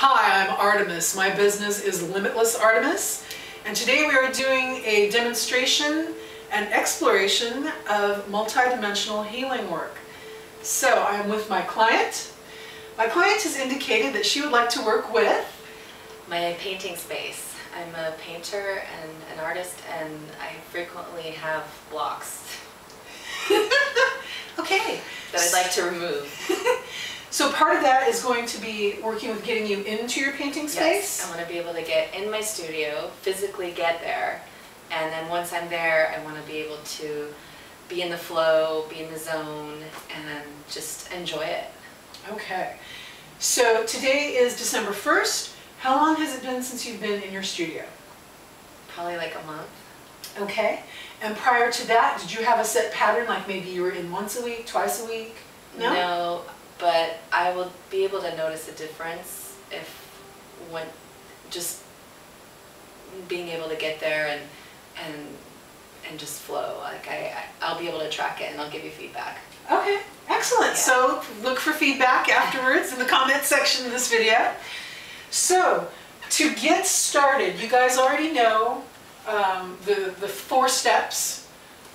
Hi, I'm Artemis. My business is Limitless Artemis, and today we are doing a demonstration and exploration of multidimensional healing work. So I'm with my client. My client has indicated that she would like to work with my painting space. I'm a painter and an artist, and I frequently have blocks okay, that I'd like to remove. So part of that is going to be working with getting you into your painting space? Yes, I want to be able to get in my studio, physically get there, and then once I'm there, I want to be able to be in the flow, be in the zone, and just enjoy it. Okay. So today is December 1st. How long has it been since you've been in your studio? Probably like a month. Okay. And prior to that, did you have a set pattern, like maybe you were in once a week, twice a week? No? No, but I will be able to notice a difference when just being able to get there and just flow. Like I'll be able to track it and I'll give you feedback. Okay, excellent. Yeah. So look for feedback afterwards in the comment section of this video. So to get started, you guys already know the 4 steps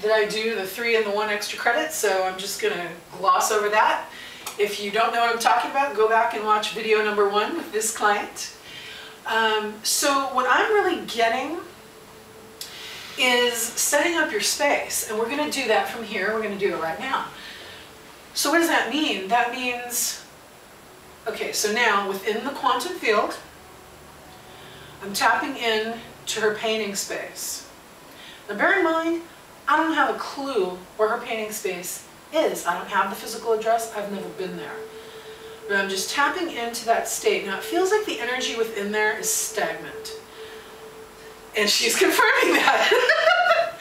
that I do, the 3 and the 1 extra credit, so I'm just going to gloss over that. If you don't know what I'm talking about, go back and watch video number 1 with this client. So what I'm really getting is setting up your space, and we're going to do that from here. We're going to do it right now. So what does that mean? That means, okay, so now within the quantum field, I'm tapping in to her painting space. Now bear in mind, I don't have a clue where her painting space is. I don't have the physical address. I've never been there. But I'm just tapping into that state. Now it feels like the energy within there is stagnant. And she's confirming that.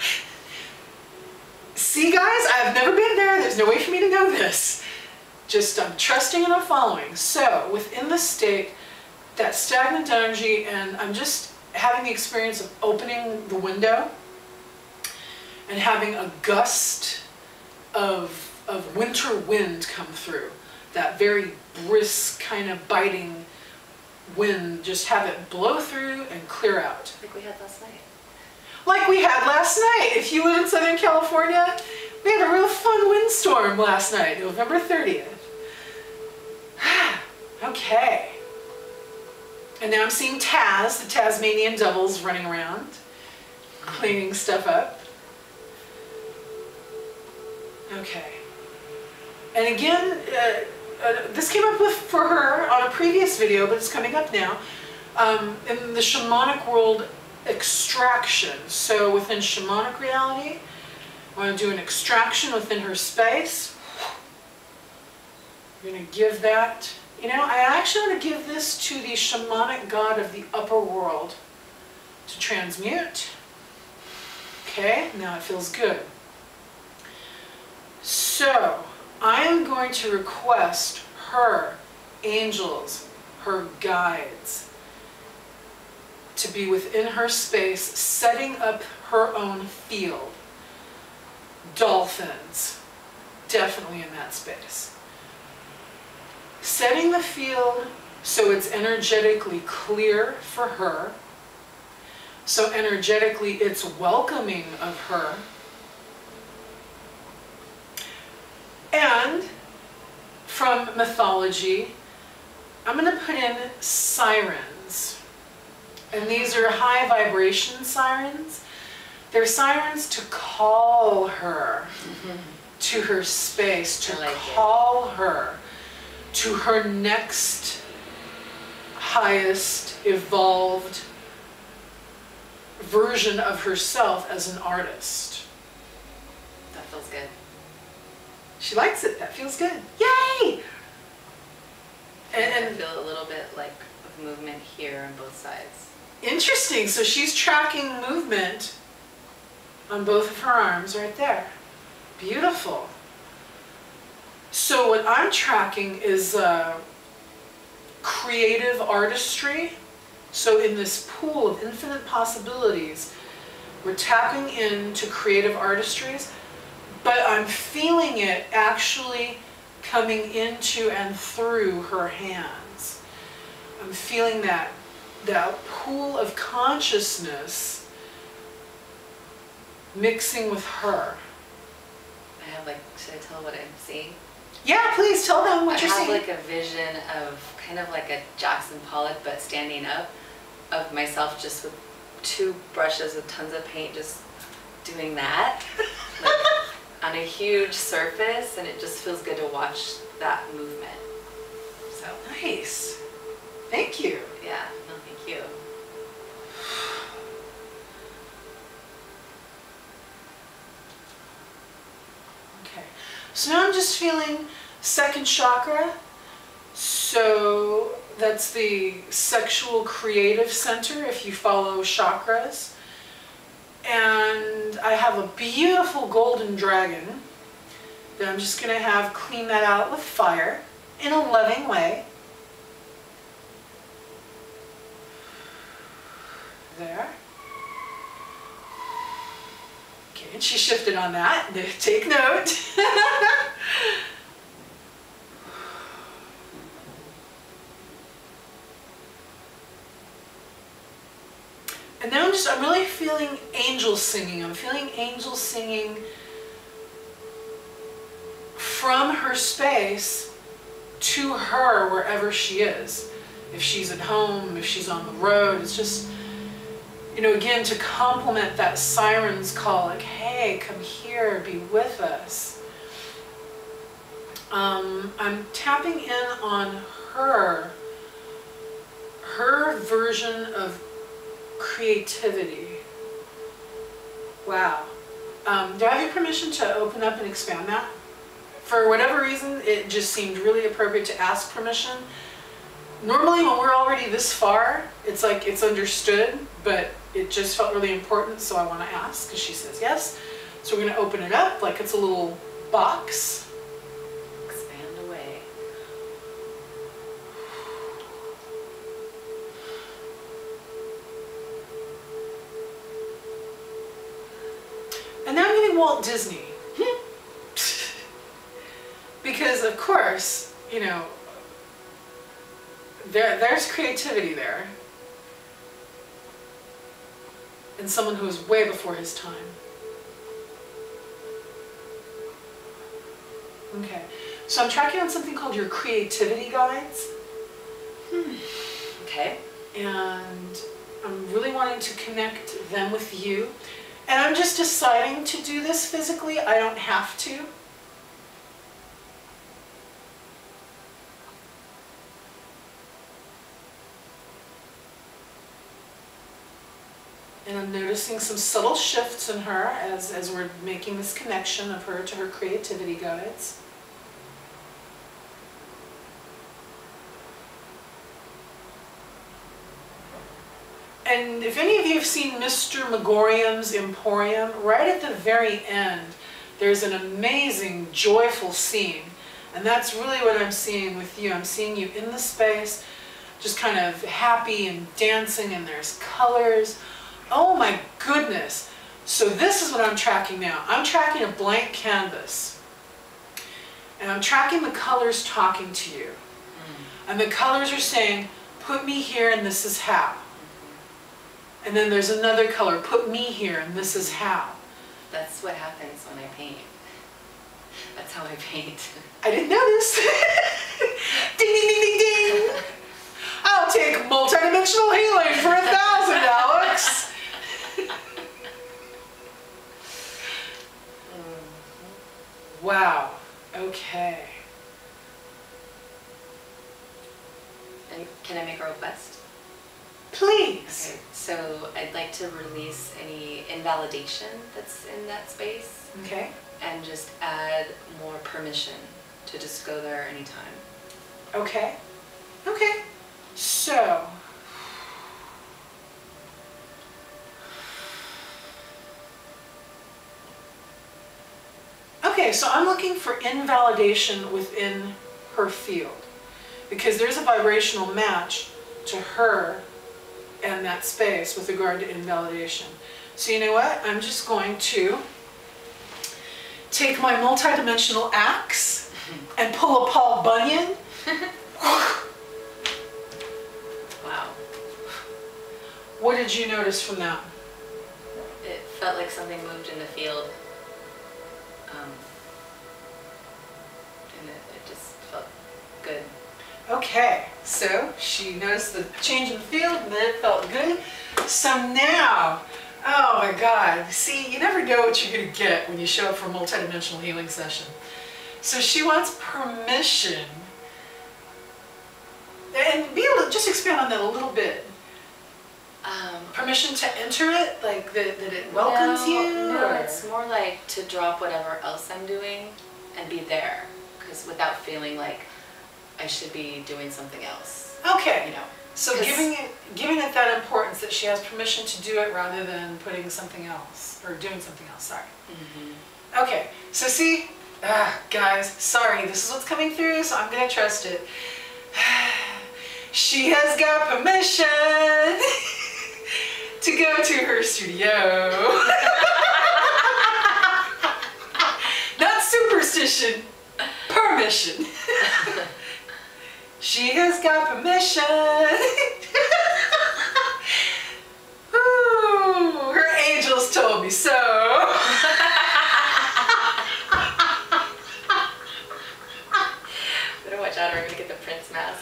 See guys, I've never been there. There's no way for me to know this. Just I'm trusting and I'm following. So within the state, that stagnant energy, and I'm just having the experience of opening the window and having a gust of winter wind come through. That very brisk kind of biting wind, just have it blow through and clear out. Like we had last night. Like we had last night. If you live in Southern California, we had a real fun windstorm last night, November 30th. Okay. And now I'm seeing Taz, the Tasmanian devils, running around, cleaning stuff up. Okay. And again, this came up for her on a previous video, but it's coming up now. In the shamanic world, extraction. So within shamanic reality, I want to do an extraction within her space. I'm going to give that. You know, I actually want to give this to the shamanic god of the upper world to transmute. Okay, now it feels good. So, I am going to request her angels, her guides, to be within her space, setting up her own field. Dolphins, definitely in that space. Setting the field so it's energetically clear for her, so energetically it's welcoming of her, and from mythology, I'm going to put in sirens, and these are high vibration sirens. They're sirens to call her to her space, to call her to her next highest evolved version of herself as an artist. That feels good. She likes it. That feels good. Yay! And I feel a little bit like of movement here on both sides. Interesting. So she's tracking movement on both of her arms right there. Beautiful. So what I'm tracking is creative artistry. So in this pool of infinite possibilities, we're tapping into creative artistries, but I'm feeling it actually coming into and through her hands. I'm feeling that pool of consciousness mixing with her. I have like, should I tell what I'm seeing? Yeah, please tell them what you're seeing. I have like a vision of kind of like a Jackson Pollock, but standing up, of myself just with 2 brushes with tons of paint, just doing that, like on a huge surface, and it just feels good to watch that movement. So nice. Thank you. Yeah, no, thank you. Okay, so now I'm just feeling second chakra. So that's the sexual creative center if you follow chakras. And I have a beautiful golden dragon that I'm just going to have clean that out with fire in a loving way. There. Okay, and she shifted on that. Take note. And then I'm really feeling angels singing. I'm feeling angels singing from her space to her wherever she is. If she's at home, if she's on the road, it's just, you know, again, to complement that siren's call, like, hey, come here, be with us. I'm tapping in on her version of creativity. Wow. Do I have your permission to open up and expand that? For whatever reason, it just seemed really appropriate to ask permission. Normally when we're already this far, it's like it's understood, but it just felt really important, so I want to ask, because she says yes. So we're going to open it up like it's a little box. Expand away. And now I'm getting Walt Disney. Because of course, you know, there's creativity there. And someone who was way before his time. Okay, so I'm tracking on something called your creativity guides. Okay. And I'm really wanting to connect them with you. And I'm just deciding to do this physically. I don't have to. And I'm noticing some subtle shifts in her as we're making this connection of her to her creativity guides. And if any of you have seen Mr. Megorium's Emporium, right at the very end, there's an amazing, joyful scene. And that's really what I'm seeing with you. I'm seeing you in the space, just kind of happy and dancing, and there's colors. Oh my goodness. So this is what I'm tracking now. I'm tracking a blank canvas. And I'm tracking the colors talking to you. And the colors are saying, put me here and this is how. And then there's another color, put me here and this is how. That's what happens when I paint. That's how I paint. I didn't notice. Ding, ding, ding, ding, ding. I'll take multidimensional healing for 1,000, Alex. Wow. Okay. And can I make a request? Please. Okay, so I'd like to release any invalidation that's in that space. Okay. And just add more permission to just go there anytime. Okay. Okay. So. Okay, so I'm looking for invalidation within her field, because there's a vibrational match to her and that space with regard to invalidation. So you know what? I'm just going to take my multidimensional axe and pull a Paul Bunyan. What did you notice from that? It felt like something moved in the field. And it just felt good. Okay, so she noticed the change in the field and then it felt good. So now, oh my God, see, you never know what you're going to get when you show up for a multidimensional healing session. So she wants permission. And be able to just expand on that a little bit. Permission to enter it, like that it welcomes you? No, or? it's more like to drop whatever else I'm doing and be there. Because without feeling like I should be doing something else. Okay. You know. So giving it that importance that she has permission to do it rather than putting something else, or doing something else, sorry. Mm-hmm. Okay, so see, guys, sorry, this is what's coming through, so I'm gonna trust it. She has got permission to go to her studio. Not superstition, permission. She has got permission. Ooh, her angels told me so. Better watch out or I'm gonna get the Prince mask.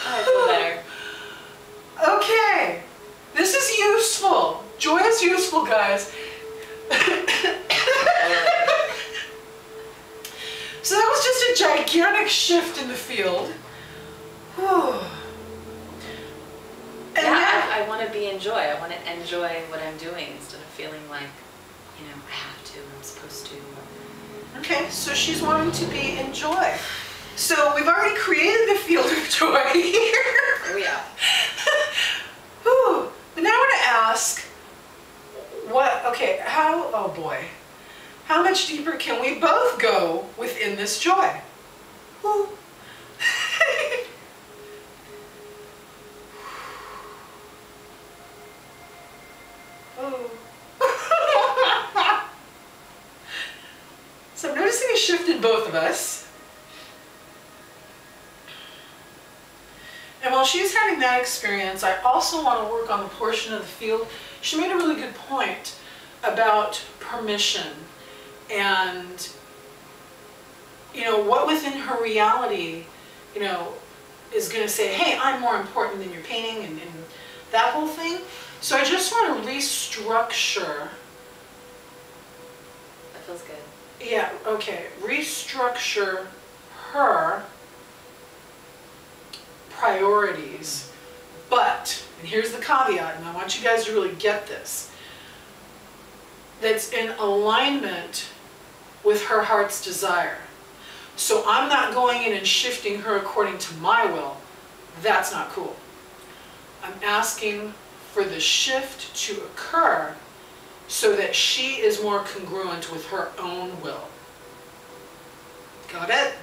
I feel better. Okay, this is useful. Joy is useful, guys. So that was just a gigantic shift in the field. Whew. And Yeah, I want to be in joy. I want to enjoy what I'm doing instead of feeling like, you know, I have to, I'm supposed to. okay, so she's wanting to be in joy. So we've already created the field of joy here. Oh yeah. Whew. But now I want to ask, oh boy, how much deeper can we both go within this joy? Whew. Oh. So I'm noticing a shift in both of us. And while she's having that experience, I also want to work on the portion of the field. She made a really good point about permission and, you know, what within her reality, you know, is going to say, hey, I'm more important than your painting and that whole thing. So I just want to restructure. That feels good. Yeah, okay. Restructure her priorities. But, and here's the caveat, and I want you guys to really get this, that's in alignment with her heart's desire. So I'm not going in and shifting her according to my will. That's not cool. I'm asking for the shift to occur so that she is more congruent with her own will. Got it?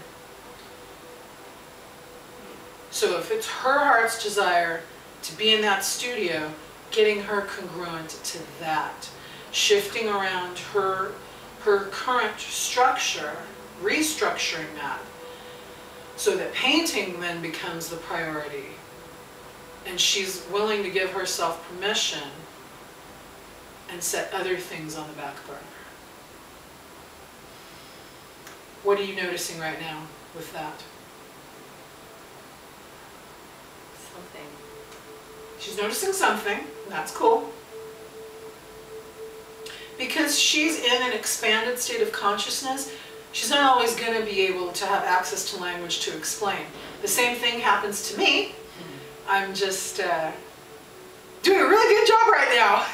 So if it's her heart's desire to be in that studio, getting her congruent to that, shifting around her current structure, restructuring that, so that painting then becomes the priority. And she's willing to give herself permission and set other things on the back burner. What are you noticing right now with that? Something. She's noticing something, and that's cool. Because she's in an expanded state of consciousness, she's not always going to be able to have access to language to explain. The same thing happens to me. I'm just doing a really good job right now.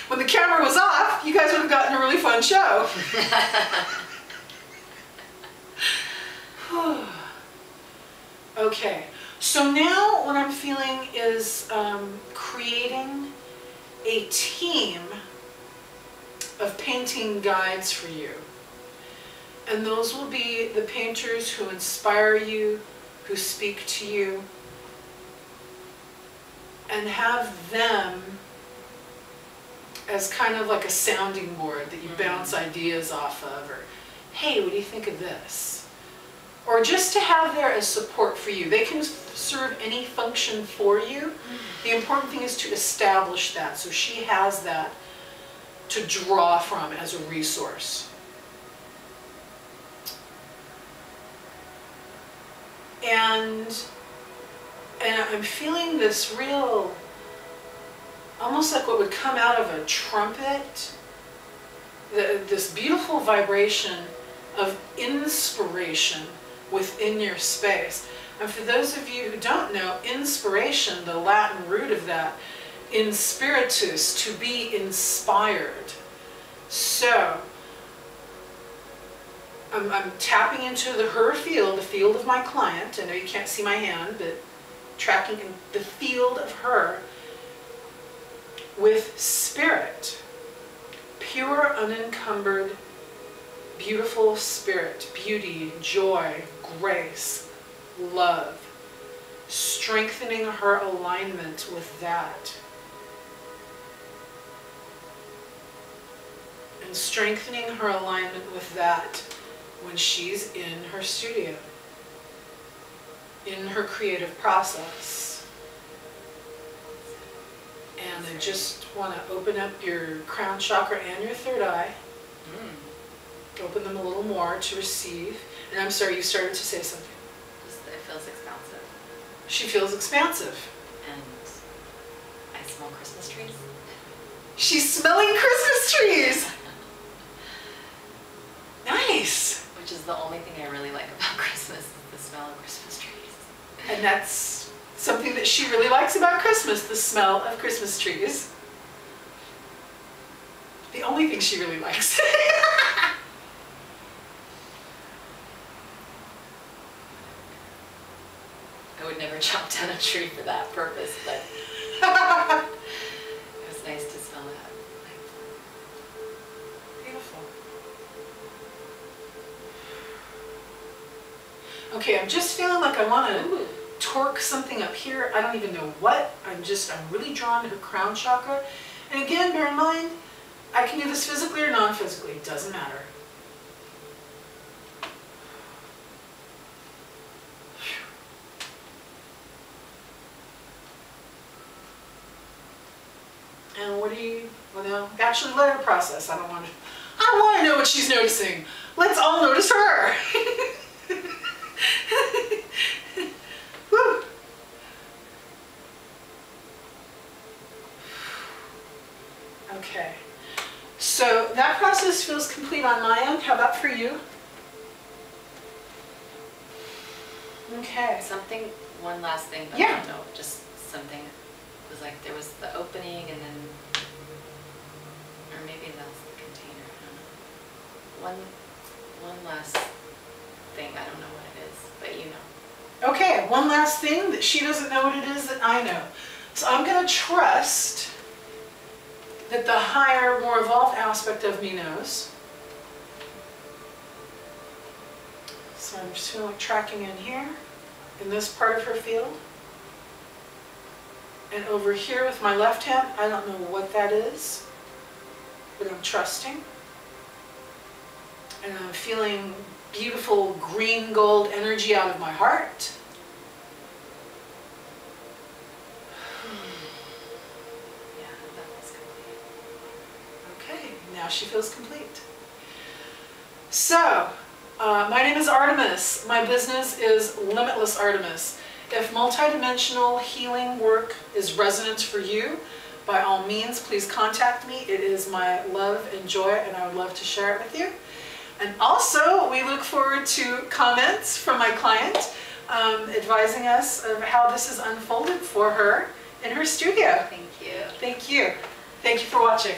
When the camera was off, you guys would have gotten a really fun show. Okay, so now what I'm feeling is creating a team of painting guides for you. And those will be the painters who inspire you, who speak to you, and have them as kind of like a sounding board that you bounce ideas off of, or hey, what do you think of this? or just to have there as support for you. They can serve any function for you. The important thing is to establish that, so she has that to draw from as a resource. And I'm feeling this real, almost like what would come out of a trumpet, this beautiful vibration of inspiration within your space. And for those of you who don't know, inspiration, the Latin root of that, in spiritus, to be inspired. So, I'm tapping into her field, the field of my client. I know you can't see my hand, but tracking in the field of her with spirit, pure, unencumbered, beautiful spirit, beauty, joy, grace, love, strengthening her alignment with that. And strengthening her alignment with that when she's in her studio, in her creative process. And I just want to open up your crown chakra and your third eye. Open them a little more to receive. And I'm sorry, you started to say something. It feels expansive. She feels expansive. And I smell Christmas trees. She's smelling Christmas trees! Nice! Which is the only thing I really like about Christmas, is the smell of Christmas trees. And that's something that she really likes about Christmas, the smell of Christmas trees. The only thing she really likes. I would never chop down a tree for that purpose, but it was nice to smell that. Beautiful. Okay, I'm just feeling like I want to torque something up here. I don't even know what. I'm really drawn to her crown chakra. And again, bear in mind, I can do this physically or non-physically. It doesn't matter. And what do you, well, no, actually let her process. I don't want to know what she's noticing. Let's all notice her. Woo. Okay. So that process feels complete on my end. How about for you? Okay. One last thing, but Yeah. I don't know, just something. It was like there was the opening and then, or maybe that's the container, I don't know. One last thing, I don't know what it is, but you know. Okay, one last thing that she doesn't know what it is that I know. So I'm going to trust that the higher, more evolved aspect of me knows. So I'm just feeling like tracking in here, in this part of her field. And over here with my left hand, I don't know what that is, but I'm trusting. And I'm feeling beautiful green gold energy out of my heart. Yeah, that feels complete. Okay, now she feels complete. So, my name is Artemis. My business is Limitless Artemis. If multidimensional healing work is resonant for you, by all means, please contact me. It is my love and joy, and I would love to share it with you. And also, we look forward to comments from my client advising us of how this has unfolded for her in her studio. Thank you. Thank you. Thank you for watching.